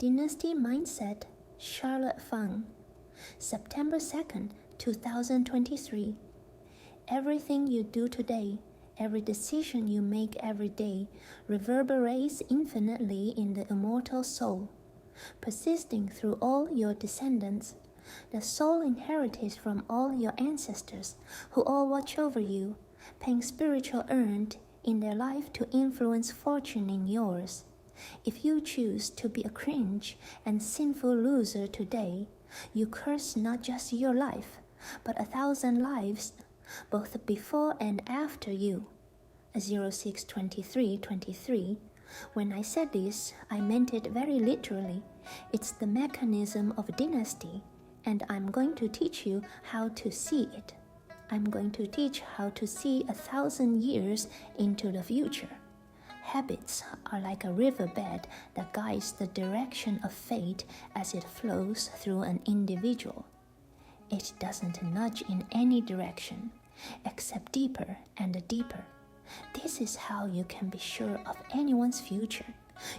Dynasty Mindset, Charlotte Fang, September 2nd, 2023. Everything you do today, every decision you make every day, reverberates infinitely in the immortal soul, persisting through all your descendants. The soul inherited from all your ancestors, who all watch over you, paying spiritual earned in their life to influence fortune in yours. If you choose to be a cringe and sinful loser today, you curse not just your life, but 1,000 lives, both before and after you. 06/23/23. When I said this, I meant it very literally. It's the mechanism of dynasty, and I'm going to teach you how to see it. I'm going to teach how to see 1,000 years into the future. Habits are like a riverbed that guides the direction of fate as it flows through an individual. It doesn't nudge in any direction, except deeper and deeper. This is how you can be sure of anyone's future.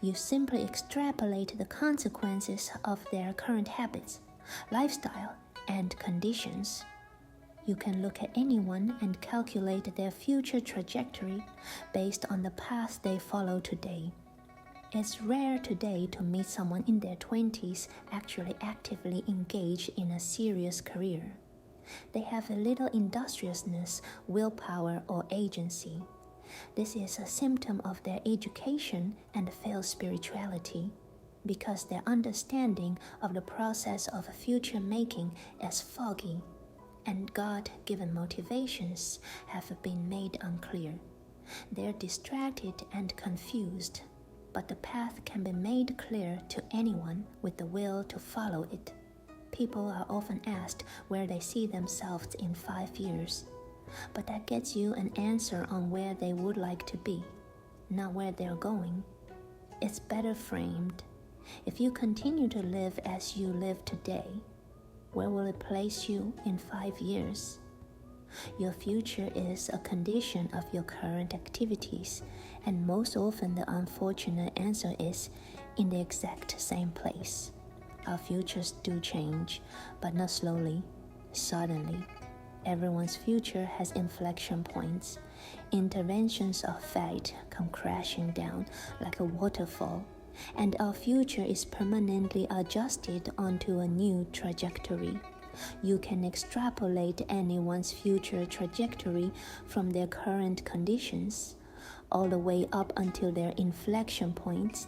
You simply extrapolate the consequences of their current habits, lifestyle, and conditions. You can look at anyone and calculate their future trajectory based on the path they follow today. It's rare today to meet someone in their 20s actually actively engaged in a serious career. They have a little industriousness, willpower, or agency. This is a symptom of their education and failed spirituality, because their understanding of the process of future making is foggy, and God-given motivations have been made unclear. They're distracted and confused, but the path can be made clear to anyone with the will to follow it. People are often asked where they see themselves in 5 years, but that gets you an answer on where they would like to be, not where they're going. It's better framed. If you continue to live as you live today, where will it place you in 5 years? Your future is a condition of your current activities, and most often the unfortunate answer is in the exact same place. Our futures do change, but not slowly, suddenly. Everyone's future has inflection points. Interventions of fate come crashing down like a waterfall, and our future is permanently adjusted onto a new trajectory. You can extrapolate anyone's future trajectory from their current conditions, all the way up until their inflection points.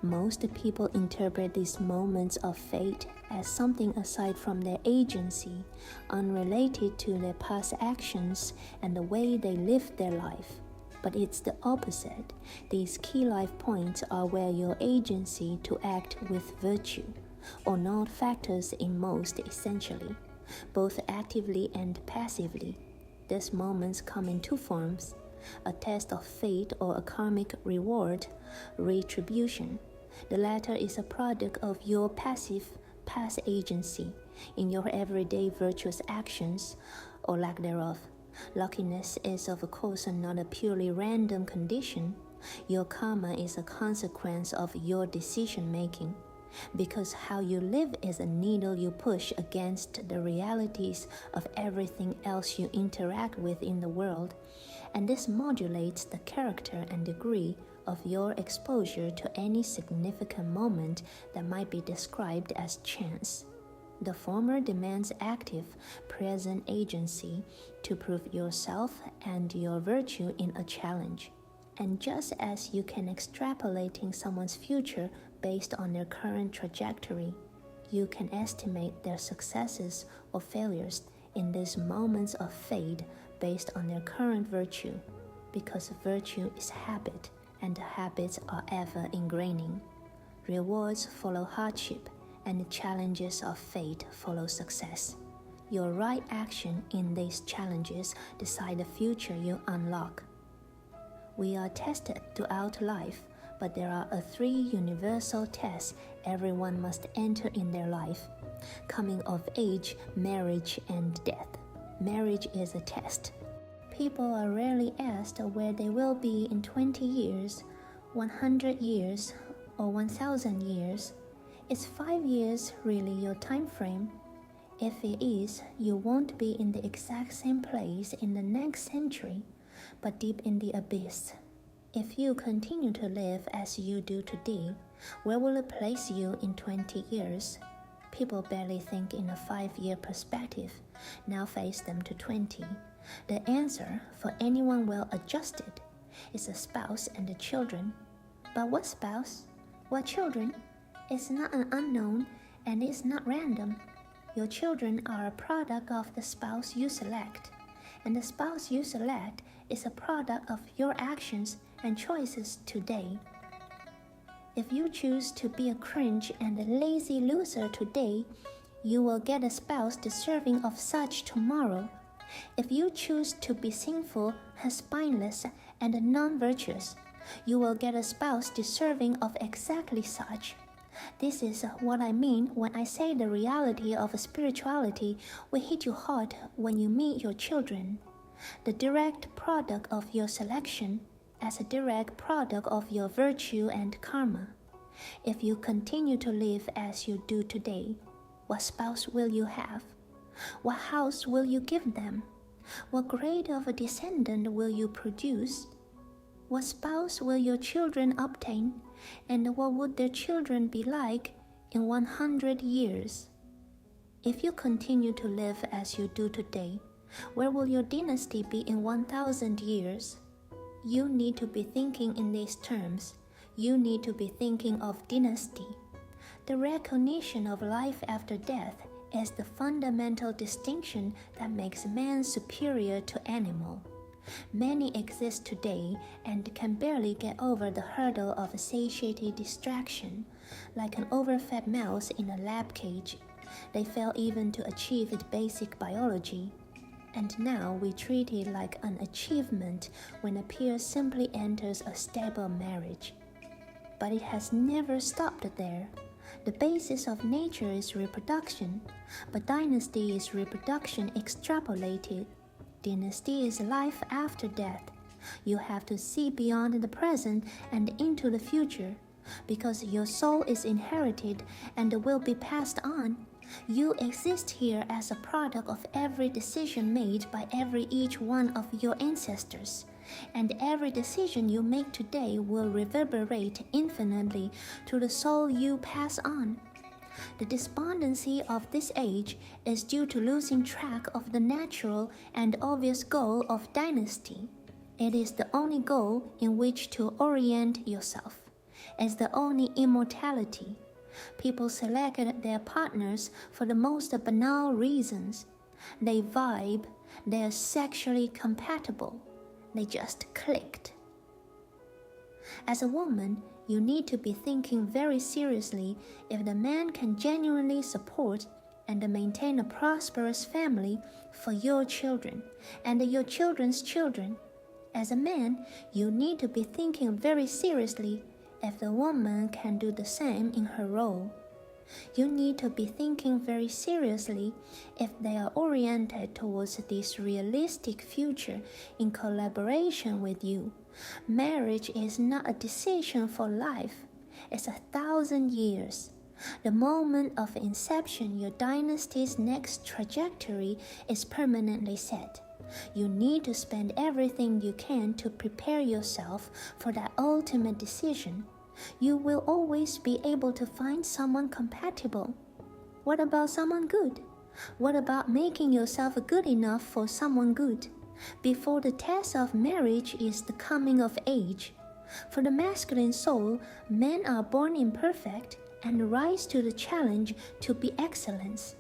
Most people interpret these moments of fate as something aside from their agency, unrelated to their past actions and the way they lived their life. But it's the opposite. These key life points are where your agency to act with virtue or not factors in most essentially, both actively and passively. These moments come in two forms: a test of fate or a karmic reward, retribution. The latter is a product of your passive past agency in your everyday virtuous actions or lack thereof. Luckiness is of course not a purely random condition. Your karma is a consequence of your decision making, because how you live is a needle you push against the realities of everything else you interact with in the world, and this modulates the character and degree of your exposure to any significant moment that might be described as chance. The former demands active, present agency to prove yourself and your virtue in a challenge. And just as you can extrapolating someone's future based on their current trajectory, you can estimate their successes or failures in these moments of fate based on their current virtue, because virtue is habit, and habits are ever ingraining. Rewards follow hardship, and the challenges of fate follow success. Your right action in these challenges decide the future you unlock. We are tested throughout life, but there are 3 universal tests everyone must enter in their life: coming of age, marriage, and death. Marriage is a test. People are rarely asked where they will be in 20 years, 100 years, or 1,000 years. Is 5 years really your time frame? If it is, you won't be in the exact same place in the next century, but deep in the abyss. If you continue to live as you do today, where will it place you in 20 years? People barely think in a 5-year perspective, now face them to 20. The answer, for anyone well adjusted, is a spouse and the children. But what spouse? What children? It's not an unknown, and it's not random. Your children are a product of the spouse you select, and the spouse you select is a product of your actions and choices today. If you choose to be a cringe and a lazy loser today, you will get a spouse deserving of such tomorrow. If you choose to be sinful, spineless, and non-virtuous, you will get a spouse deserving of exactly such. This is what I mean when I say the reality of spirituality will hit you hard when you meet your children. The direct product of your selection as a direct product of your virtue and karma. If you continue to live as you do today, what spouse will you have? What house will you give them? What grade of a descendant will you produce? What spouse will your children obtain? And what would their children be like in 100 years? If you continue to live as you do today, where will your dynasty be in 1,000 years? You need to be thinking in these terms. You need to be thinking of dynasty. The recognition of life after death is the fundamental distinction that makes man superior to animal. Many exist today and can barely get over the hurdle of satiety distraction, like an overfed mouse in a lab cage. They fail even to achieve its basic biology. And now we treat it like an achievement when a peer simply enters a stable marriage. But it has never stopped there. The basis of nature is reproduction, but dynasty is reproduction extrapolated. Dynasty is life after death. You have to see beyond the present and into the future, because your soul is inherited and will be passed on. You exist here as a product of every decision made by each one of your ancestors, and every decision you make today will reverberate infinitely to the soul you pass on. The despondency of this age is due to losing track of the natural and obvious goal of dynasty. It is the only goal in which to orient yourself. It's the only immortality. People selected their partners for the most banal reasons. They vibe, they're sexually compatible, they just clicked. As a woman, you need to be thinking very seriously if the man can genuinely support and maintain a prosperous family for your children and your children's children. As a man, you need to be thinking very seriously if the woman can do the same in her role. You need to be thinking very seriously if they are oriented towards this realistic future in collaboration with you. Marriage is not a decision for life, it's 1,000 years. The moment of inception, your dynasty's next trajectory is permanently set. You need to spend everything you can to prepare yourself for that ultimate decision. You will always be able to find someone compatible. What about someone good? What about making yourself good enough for someone good? Before the test of marriage is the coming of age. For the masculine soul, men are born imperfect and rise to the challenge to be excellence.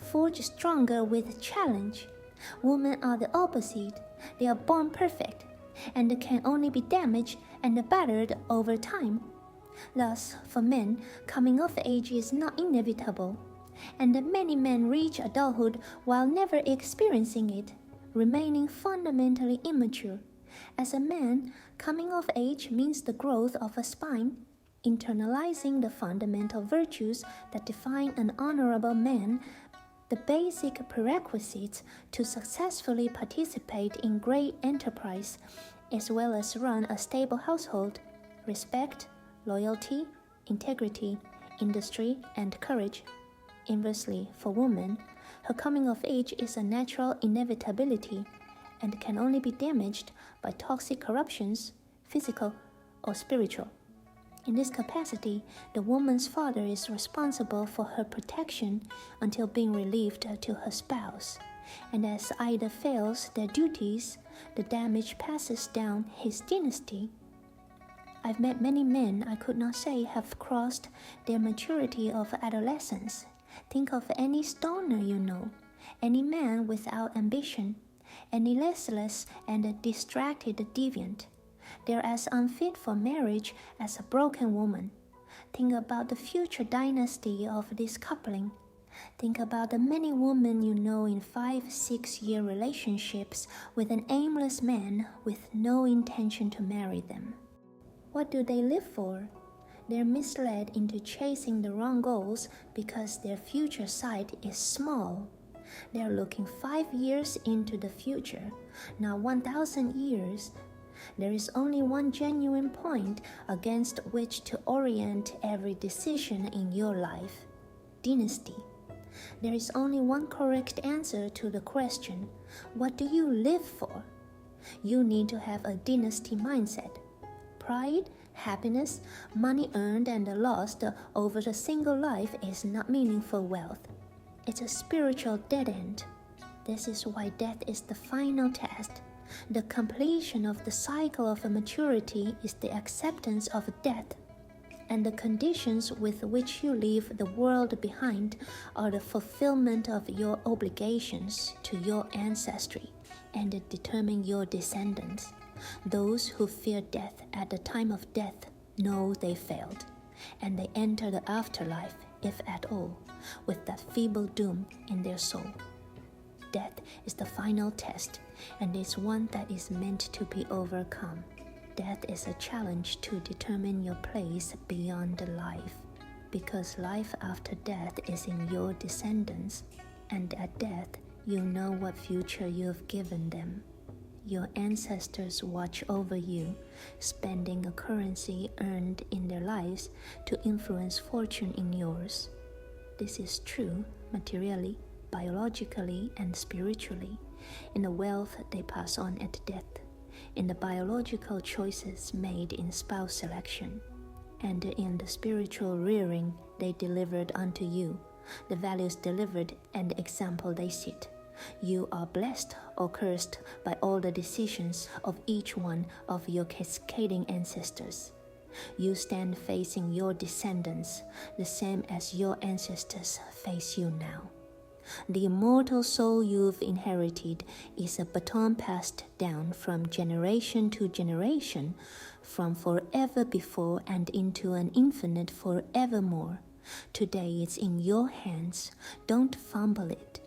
Forge stronger with challenge. Women are the opposite. They are born perfect and can only be damaged and battered over time. Thus, for men, coming of age is not inevitable, and many men reach adulthood while never experiencing it, remaining fundamentally immature. As a man, coming of age means the growth of a spine, internalizing the fundamental virtues that define an honorable man, the basic prerequisites to successfully participate in great enterprise, as well as run a stable household: respect, loyalty, integrity, industry, and courage. Inversely, for women, her coming of age is a natural inevitability and can only be damaged by toxic corruptions, physical or spiritual. In this capacity, the woman's father is responsible for her protection until being relieved to her spouse, and as either fails their duties, the damage passes down his dynasty. I've met many men I could not say have crossed their maturity of adolescence. Think of any stoner you know, any man without ambition, any listless and distracted deviant. They're as unfit for marriage as a broken woman. Think about the future dynasty of this coupling. Think about the many women you know in 5-6 year relationships with an aimless man with no intention to marry them. What do they live for? They're misled into chasing the wrong goals because their future sight is small. They're looking 5 years into the future, not 1,000 years. There is only one genuine point against which to orient every decision in your life: dynasty. There is only one correct answer to the question, what do you live for? You need to have a dynasty mindset. Pride, happiness, money earned and lost over a single life is not meaningful wealth. It's a spiritual dead end. This is why death is the final test. The completion of the cycle of maturity is the acceptance of death, and the conditions with which you leave the world behind are the fulfillment of your obligations to your ancestry and determine your descendants. Those who fear death at the time of death know they failed, and they enter the afterlife, if at all, with that feeble doom in their soul. Death is the final test, and is one that is meant to be overcome. Death is a challenge to determine your place beyond life, because life after death is in your descendants, and at death you know what future you have given them. Your ancestors watch over you, spending a currency earned in their lives to influence fortune in yours. This is true materially, biologically, and spiritually, in the wealth they pass on at death, in the biological choices made in spouse selection, and in the spiritual rearing they delivered unto you, the values delivered and the example they set. You are blessed or cursed by all the decisions of each one of your cascading ancestors. You stand facing your descendants, the same as your ancestors face you now. The immortal soul you've inherited is a baton passed down from generation to generation, from forever before and into an infinite forevermore. Today it's in your hands. Don't fumble it.